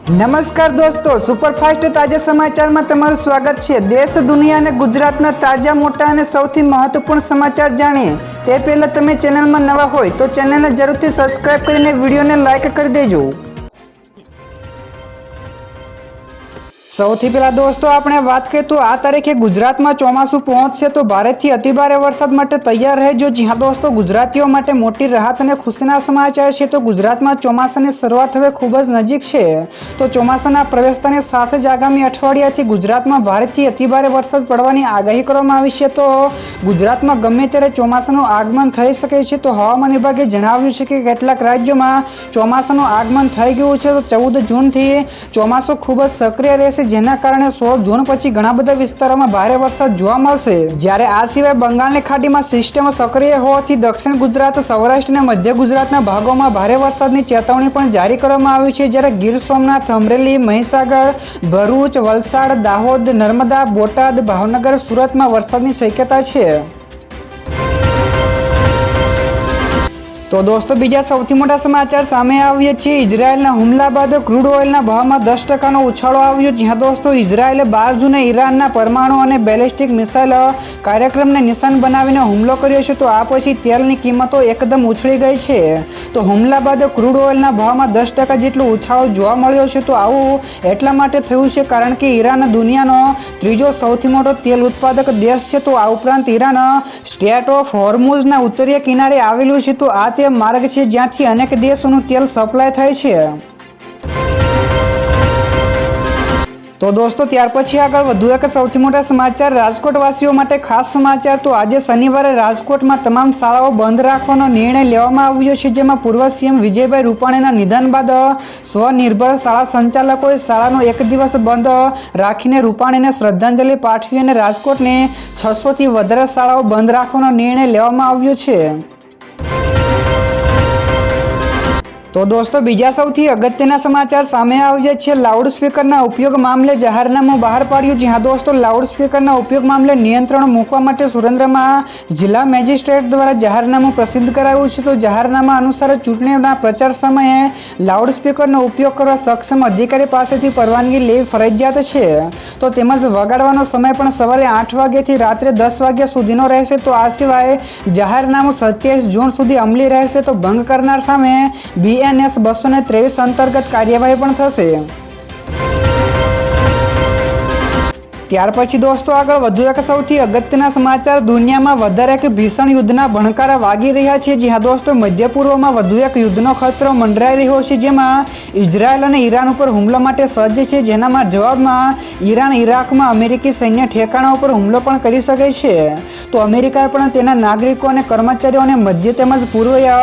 નમસ્કાર દોસ્તો, સુપરફાસ્ટ તાજા સમાચારમાં તમારું સ્વાગત છે। દેશ, દુનિયા અને ગુજરાતના તાજા, મોટા અને સૌથી મહત્વપૂર્ણ સમાચાર જાણીએ તે પહેલા તમે ચેનલમાં નવા હોય તો ચેનલને જરૂરથી સબસ્ક્રાઇબ કરીને વિડીયોને લાઇક કરી દેજો। સૌથી પહેલા દોસ્તો આપણે વાત કરીએ તો આ તારીખે ગુજરાતમાં ચોમાસું પહોંચશે તો ભારેથી અતિભારે વરસાદ માટે તૈયાર રહેજો। જી હા દોસ્તો, ગુજરાતીઓ માટે મોટી રાહત અને ખુશીના સમાચાર છે। તો ગુજરાતમાં ચોમાસાની શરૂઆત હવે ખૂબ જ નજીક છે। તો ચોમાસાના પ્રવેશતાની સાથે જ આગામી અઠવાડિયાથી ગુજરાતમાં ભારેથી અતિભારે વરસાદ પડવાની આગાહી કરવામાં આવી છે। તો ગુજરાતમાં ગમે ત્યારે ચોમાસાનું આગમન થઈ શકે છે। તો હવામાન વિભાગે જણાવ્યું છે કે કેટલાક રાજ્યોમાં ચોમાસાનું આગમન થઈ ગયું છે। તો 14 જૂનથી ચોમાસું ખૂબ જ સક્રિય રહેશે, જેના કારણે 16 જૂન પછી ઘણા બધા વિસ્તારોમાં ભારે વરસાદ જોવા મળશે। જ્યારે આ સિવાય બંગાળની ખાડીમાં સિસ્ટમ સક્રિય હોવાથી દક્ષિણ ગુજરાત, સૌરાષ્ટ્ર અને મધ્ય ગુજરાતના ભાગોમાં ભારે વરસાદની ચેતવણી પણ જારી કરવામાં આવી છે। જ્યારે ગીર સોમનાથ, અમરેલી, મહીસાગર, ભરૂચ, વલસાડ, દાહોદ, નર્મદા, બોટાદ, ભાવનગર, સુરતમાં વરસાદની શક્યતા છે। તો દોસ્તો, બીજા સૌથી મોટા સમાચાર સામે આવ્યા છે। ઇઝરાયેલના હુમલા બાદ ક્રૂડ ઓઇલના ભાવમાં 10% ઉછાળો આવ્યો। જ્યાં દોસ્તો, ઇઝરાયેલે 12 જૂને ઈરાનના પરમાણુ અને બેલિસ્ટિક મિસાઇલ કાર્યક્રમને નિશાન બનાવીને હુમલો કર્યો છે। તો આ પછી તેલની કિંમતો એકદમ ઉછળી ગઈ છે। તો હુમલા બાદ ક્રૂડ ઓઇલના ભાવમાં 10% જેટલો ઉછાળો જોવા મળ્યો છે। તો આવું એટલા માટે થયું છે કારણ કે ઈરાન દુનિયાનો ત્રીજો સૌથી મોટો તેલ ઉત્પાદક દેશ છે। તો આ ઉપરાંત ઈરાન સ્ટેટ ઓફ હોર્મુઝના ઉત્તરીય કિનારે આવેલું છે। તો આ તે માર્ગ છે જ્યાંથી અનેક દેશોનું તેલ સપ્લાય થાય છે। તો દોસ્તો, ત્યાર પછી આગળ વધુ એક સૌથી મોટા સમાચાર રાજકોટવાસીઓ માટે ખાસ સમાચાર। તો આજે શનિવારે રાજકોટમાં તમામ શાળાઓ બંધ રાખવાનો નિર્ણય લેવામાં આવ્યો છે, જેમાં પૂર્વ સીએમ વિજયભાઈ રૂપાણીના નિધન બાદ સ્વનિર્ભર શાળા સંચાલકોએ શાળાનો એક દિવસ બંધ રાખીને રૂપાણીને શ્રદ્ધાંજલિ પાઠવી અને રાજકોટની 600થી વધારે શાળાઓ બંધ રાખવાનો નિર્ણય લેવામાં આવ્યો છે। તો દોસ્તો, બીજા સૌથી અગત્યના સમાચાર સામે આવ્યા છે। લાઉડસ્પીકરના ઉપયોગ મામલે જાહેરનામું બહાર પાડ્યું। જી હા દોસ્તો, લાઉડસ્પીકરના ઉપયોગ મામલે નિયંત્રણ મૂકવા માટે સુરેન્દ્રમાં જિલ્લા મેજિસ્ટ્રેટ દ્વારા જાહેરનામું પ્રસિદ્ધ કરાયું છે। તો જાહેરનામા અનુસાર ચૂંટણીના પ્રચાર સમયે લાઉડસ્પીકરનો ઉપયોગ કરવા સક્ષમ અધિકારી પાસેથી પરવાનગી લેવી ફરજિયાત છે। તો તેમજ વગાડવાનો સમય પણ સવારે 8 વાગ્યાથી રાત્રે 10 વાગ્યા સુધીનો રહેશે। તો આ સિવાય જાહેરનામું 27 જૂન સુધી અમલી રહેશે। તો ભંગ કરનાર સામે BNS 223 અંતર્ગત કાર્યવાહી પણ થશે। ત્યાર પછી દોસ્તો, આગળ વધુ એક સૌથી અગત્યના સમાચાર દુનિયામાં વધારે એક ભીષણ યુદ્ધના ભણકારા વાગી રહ્યા છે। જી હા દોસ્તો, મધ્ય પૂર્વમાં વધુ એક યુદ્ધનો ખતરો મંડરાઈ રહ્યો છે, જેમાં ઇઝરાયલ અને ઈરાન ઉપર હુમલા માટે સજ્જ છે, જેનામાં જવાબમાં ઈરાન ઇરાકમાં અમેરિકી સૈન્ય ઠેકાણા ઉપર હુમલો પણ કરી શકે છે। તો અમેરિકાએ પણ તેના નાગરિકો અને કર્મચારીઓને મધ્ય તેમજ પૂર્વીય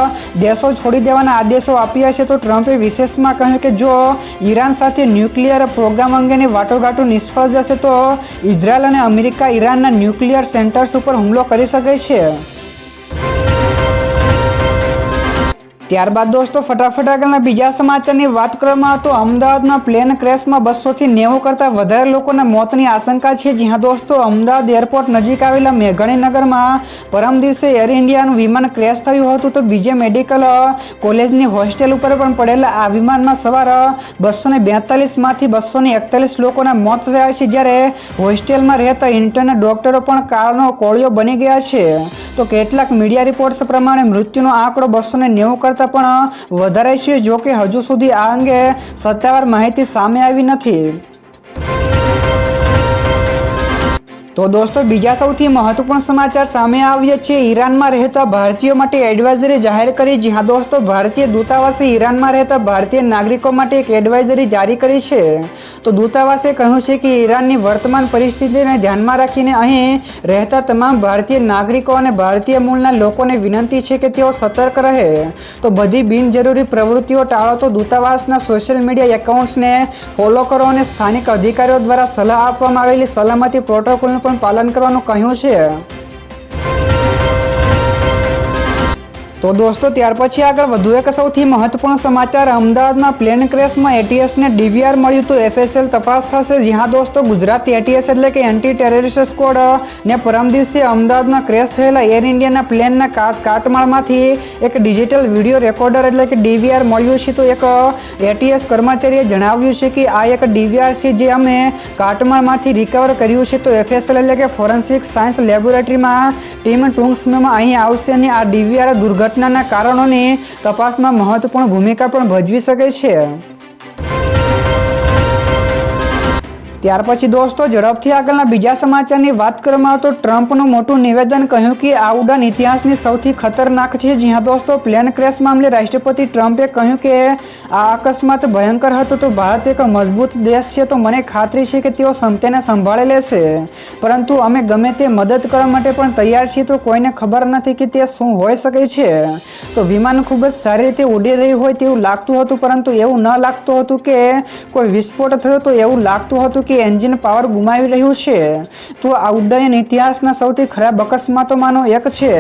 દેશો છોડી દેવાના આદેશો આપ્યા છે। તો ટ્રમ્પે વિશેષમાં કહ્યું કે જો ઈરાન સાથે ન્યુક્લિયર પ્રોગ્રામ અંગેની વાટાઘાટો નિષ્ફળ જશે તો ઇઝરાયલ અને અમેરિકા ઈરાનના ન્યુક્લિયર સેન્ટર્સ ઉપર હુમલો કરી શકે છે। ત્યારબાદ દોસ્તો, ફટાફટ આગળના બીજા સમાચારની વાત કરવામાં તો અમદાવાદમાં પ્લેન ક્રેશમાં 200થી 90 કરતાં વધારે લોકોના મોતની આશંકા છે। જી હા દોસ્તો, અમદાવાદ એરપોર્ટ નજીક આવેલા મેઘાણીનગરમાં પરમ દિવસે એર ઇન્ડિયાનું વિમાન ક્રેશ થયું હતું। તો બીજે મેડિકલ કોલેજની હોસ્ટેલ ઉપર પણ પડેલા આ વિમાનમાં સવાર 242માંથી 241 લોકોના મોત થયા છે, જ્યારે હોસ્ટેલમાં રહેતા ઇન્ટર્ન ડોક્ટરો પણ કાળનો કોળિયો બની ગયા છે। તો કેટલાક મીડિયા રિપોર્ટ્સ પ્રમાણે મૃત્યુનો આંકડો 290 કરતાં પણ વધારે છે। જો કે હજુ સુધી આ અંગે સત્તાવાર માહિતી સામે આવી નથી। તો દોસ્તો, બીજા સૌથી મહત્વપૂર્ણ સમાચાર સામે આવ્યા છે। ઈરાનમાં રહેતા ભારતીયો માટે એડવાઇઝરી જાહેર કરી। જી હા દોસ્તો, ભારતીય દૂતાવાસે ઈરાનમાં રહેતા ભારતીય નાગરિકો માટે એક એડવાઇઝરી જારી કરી છે। તો દૂતાવાસે કહ્યું છે કે ઈરાનની વર્તમાન પરિસ્થિતિને ધ્યાનમાં રાખીને અહીં રહેતા તમામ ભારતીય નાગરિકો અને ભારતીય મૂળના લોકોને વિનંતી છે કે તેઓ સતર્ક રહે। તો બધી બિનજરૂરી પ્રવૃત્તિઓ ટાળો। તો દૂતાવાસના સોશિયલ મીડિયા એકાઉન્ટ્સને ફોલો કરો અને સ્થાનિક અધિકારીઓ દ્વારા સલાહ આપવામાં આવેલી સલામતી પ્રોટોકોલનું પણ પાલન કરવાનું કહ્યું છે। તો દોસ્તો ત્યાર પછી આગળ વધુ એક સૌથી મહત્વપૂર્ણ સમાચાર, અમદાવાદમાં પ્લેન ક્રેશમાં એટીએસને ડીવીઆર મળ્યું તો એફએસએલ તપાસ થશે. જ્યાં દોસ્તો ગુજરાત એટીએસ એટલે કે એન્ટી ટેરરિસ્ટ સ્ક્વોડ ને પરમ દિવસે અમદાવાદમાં ક્રેશ થયેલા એર ઇન્ડિયાના પ્લેનના કાટમાળમાંથી એક ડિજિટલ વિડીયો રેકોર્ડર એટલે કે ડીવીઆર મળ્યું છે. તો એક એટીએસ કર્મચારીએ જણાવ્યું છે કે આ એક ડીવીઆર છે જે અમે કાટમાળમાંથી રિકવર કર્યું છે. તો એફએસએલ એટલે કે ફોરેન્સિક સાયન્સ લેબોરેટરીમાં ટીમ ટૂંક સમયમાં અહીં આવશે અને આ ડીવીઆર દુર્ઘટનાના કારણોની તપાસમાં મહત્વપૂર્ણ ભૂમિકા પણ ભજવી શકે છે. ત્યાર પછી દોસ્તો ઝડપથી આગળના બીજા સમાચારની વાત કરવામાં આવે તો ટ્રમ્પનું મોટું નિવેદન, કહ્યું કે આ ઉડાન ઇતિહાસની સૌથી ખતરનાક છે. જ્યાં દોસ્તો પ્લેન ક્રેશ મામલે રાષ્ટ્રપતિ ટ્રમ્પે કહ્યું કે આ અકસ્માત ભયંકર હતો. તો ભારત એક મજબૂત દેશ છે, તો મને ખાતરી છે કે તેઓ તેને સંભાળી લેશે, પરંતુ અમે ગમે તે મદદ કરવા માટે પણ તૈયાર છીએ. તો કોઈને ખબર નથી કે તે શું હોઈ શકે છે. તો વિમાન ખૂબ જ સારી રીતે ઉડી રહ્યું હોય તેવું લાગતું હતું, પરંતુ એવું ન લાગતું હતું કે કોઈ વિસ્ફોટ થયો. તો એવું લાગતું હતું કે એન્જિન પાવર ગુમાવી રહ્યું છે. તો આ ઉડ્ડયન ઇતિહાસના સૌથી ખરાબ અકસ્માતોમાંનો એક છે.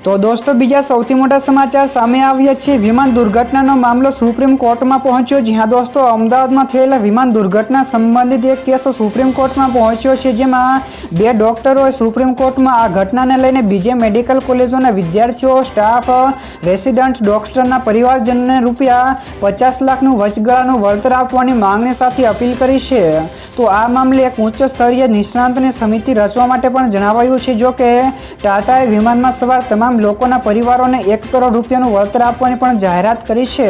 તો દોસ્તો બીજા સૌથી મોટા સમાચાર સામે આવ્યા છે. વિમાન દુર્ઘટનાનો મામલો સુપ્રીમ કોર્ટમાં પહોંચ્યો. જ્યાં દોસ્તો અમદાવાદમાં થયેલા વિમાન દુર્ઘટના સંબંધિત એક કેસ સુપ્રીમ કોર્ટમાં પહોંચ્યો છે, જેમાં 2 ડોક્ટરોએ સુપ્રીમ કોર્ટમાં આ ઘટનાને લઈને બીજે મેડિકલ કોલેજોના વિદ્યાર્થીઓ, સ્ટાફ, રેસિડન્ટ, ડોક્ટરના પરિવારજનોને ₹50 લાખનું વચગાળાનું વળતર આપવાની માંગણી સાથે અપીલ કરી છે. તો આ મામલે એક ઉચ્ચ સ્તરીય નિષ્ણાતની સમિતિ રચવા માટે પણ જણાવાયું છે. જો કે ટાટાએ વિમાનમાં સવાર તમામ લોકોના પરિવારોને ₹1 કરોડ વળતર આપવાની પણ જાહેરાત કરી છે.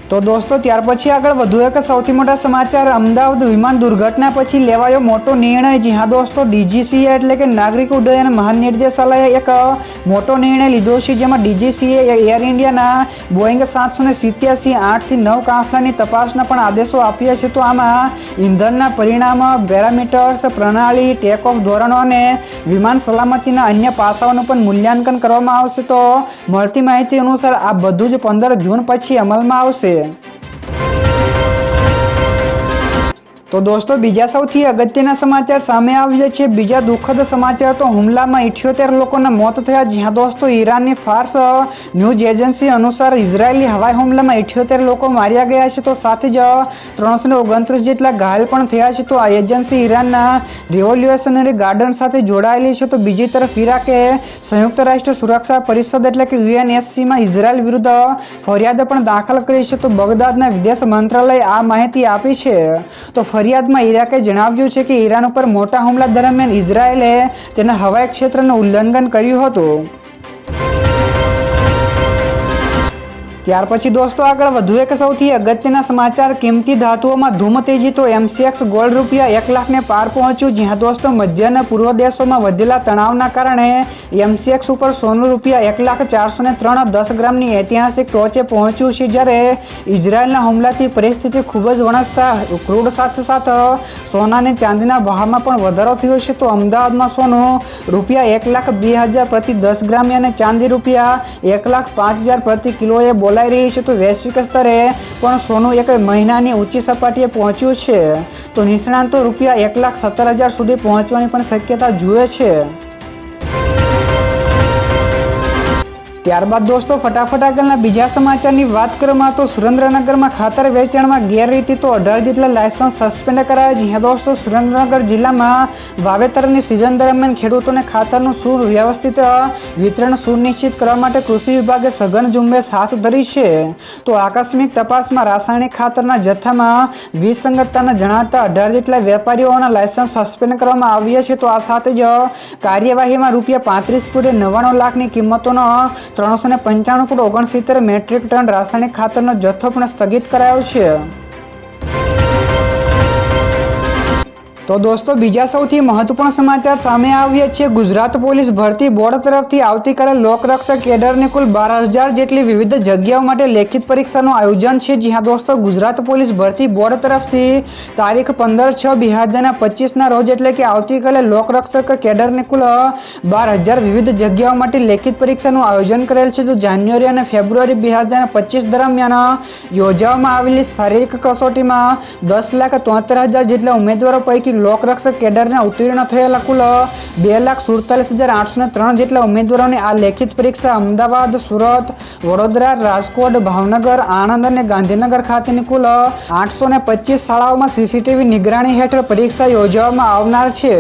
તો દોસ્તો ત્યાર પછી આગળ વધુ એક સૌથી મોટા સમાચાર, અમદાવાદ વિમાન દુર્ઘટના પછી લેવાયો મોટો નિર્ણય. જ્યાં દોસ્તો ડીજીસીએ એટલે કે નાગરિક ઉડ્ડયન મહાનિર્દેશાલયે એક મોટો નિર્ણય લીધો છે, જેમાં ડીજીસીએ એર ઇન્ડિયાના બોઈંગ 787 8થી 9 કાફલાની તપાસના પણ આદેશો આપ્યા છે. તો આમાં ઇંધણના પરિણામ, પેરામીટર્સ, પ્રણાલી, ટેક ઓફ ધોરણો અને વિમાન સલામતીના અન્ય પાસાઓનું પણ મૂલ્યાંકન કરવામાં આવશે. તો મળતી માહિતી અનુસાર આ બધું જ 15 જૂન પછી અમલમાં આવશે. તો દોસ્તો બીજા સૌથી અગત્યના સમાચાર સામે આવ્યા છે. બીજા દુઃખદ સમાચાર, તો હુમલામાં 78 લોકોના મોત થયા. જ્યાં દોસ્તો ઈરાનની ફાર્સ ન્યૂઝ એજન્સી અનુસાર ઇઝરાયેલી હવાઈ હુમલામાં 78 લોકો માર્યા ગયા છે. તો સાથે જ 329 જેટલા ઘાયલ પણ થયા છે. તો આ એજન્સી ઈરાનના રિવોલ્યુશનરી ગાર્ડ સાથે જોડાયેલી છે. તો બીજી તરફ ઈરાકે સંયુક્ત રાષ્ટ્ર સુરક્ષા પરિષદ એટલે કે UNSCમાં ઇઝરાયલ વિરુદ્ધ ફરિયાદ પણ દાખલ કરી છે. તો બગદાદના વિદેશ મંત્રાલયે આ માહિતી આપી છે. તો ફરિયાદમાં ઈરાકે જણાવ્યું છે કે ઈરાન ઉપર મોટા હુમલા દરમિયાન ઇઝરાયેલે તેના હવાઈ ક્ષેત્રનું ઉલ્લંઘન કર્યું હતું. ત્યાર પછી દોસ્તો આગળ વધુ એક સૌથી અગત્યના સમાચાર, કિંમતી ધાતુઓમાં ધૂમ તેજી. તો MCX ગોલ્ડ ₹1 લાખને પાર પહોંચ્યું. જ્યાં દોસ્તો મધ્ય અને પૂર્વ દેશોમાં વધેલા તણાવના કારણે MCX ઉપર સોનું ₹1,04,03 10 ગ્રામની ઐતિહાસિક ટોચે પહોંચ્યું છે. જ્યારે ઇઝરાયેલના હુમલાથી પરિસ્થિતિ ખૂબ જ વણસતા ક્રૂડ સાથે સોના અને ચાંદીના ભાવમાં પણ વધારો થયો છે. તો અમદાવાદમાં સોનું ₹1,02,000 પ્રતિ 10 ગ્રામે અને ચાંદી ₹1,05,000 પ્રતિ કિલોએ બોલાઈ રહી છે. તો વૈશ્વિક સ્તરે પણ સોનું એક મહિનાની ઊંચી સપાટીએ પહોંચ્યું છે. તો નિષ્ણાંતો ₹1,17,000 સુધી પહોંચવાની પણ શક્યતા જુએ છે. ત્યારબાદ દોસ્તો ફટાફટ આગળના બીજા સમાચારની વાત કરવામાં તો સુરેન્દ્રનગરમાં ખાતર વેચાણમાં ગેરરીતિ. તો 18 જેટલા લાયસન્સ સસ્પેન્ડ કરાયા. જ્યાં દોસ્તો સુરેન્દ્રનગર જિલ્લામાં વાવેતરની સિઝન દરમિયાન ખેડૂતોને ખાતરનું સુવ્યવસ્થિત વિતરણ સુનિશ્ચિત કરવા માટે કૃષિ વિભાગે સઘન ઝુંબેશ હાથ ધરી છે. તો આકસ્મિક તપાસમાં રાસાયણિક ખાતરના જથ્થામાં વિસંગતતાના જણાતા 18 જેટલા વેપારીઓના લાયસન્સ સસ્પેન્ડ કરવામાં આવ્યા છે. તો આ સાથે જ કાર્યવાહીમાં ₹35.99 લાખની કિંમતોનો 395.69 મેટ્રિક ટન રાસાયણિક ખાતરનો જથ્થો પણ સ્થગિત કરાયો છે. તો દોસ્તો બીજા સૌથી મહત્વપૂર્ણ સમાચાર સામે આવ્યા છે. ગુજરાત પોલીસ ભરતી બોર્ડ તરફથી આવતીકાલે લોકરક્ષક કેડરની કુલ 12,000 જેટલી વિવિધ જગ્યાઓ માટે લેખિત પરીક્ષાનું આયોજન છે. જ્યાં દોસ્તો ગુજરાત પોલીસ ભરતી બોર્ડ તરફથી તારીખ 15/6/2025ના રોજ એટલે કે આવતીકાલે લોકરક્ષક કેડરની કુલ 12,000 વિવિધ જગ્યાઓ માટે લેખિત પરીક્ષાનું આયોજન કરેલ છે. તો જાન્યુઆરી અને ફેબ્રુઆરી 2025 દરમિયાન યોજવામાં આવેલી શારીરિક કસોટીમાં 10,73,000 જેટલા ઉમેદવારો પૈકી લોકરક્ષક કેડરને ઉત્તીર્ણ થયેલા કુલ 2,47,803 જેટલા ઉમેદવારોને આ લેખિત પરીક્ષા અમદાવાદ, સુરત, વડોદરા, રાજકોટ, ભાવનગર, આણંદ અને ગાંધીનગર ખાતેની કુલ 825 શાળાઓમાં સીસીટીવી નિગરાણી હેઠળ પરીક્ષા યોજવામાં આવનાર છે.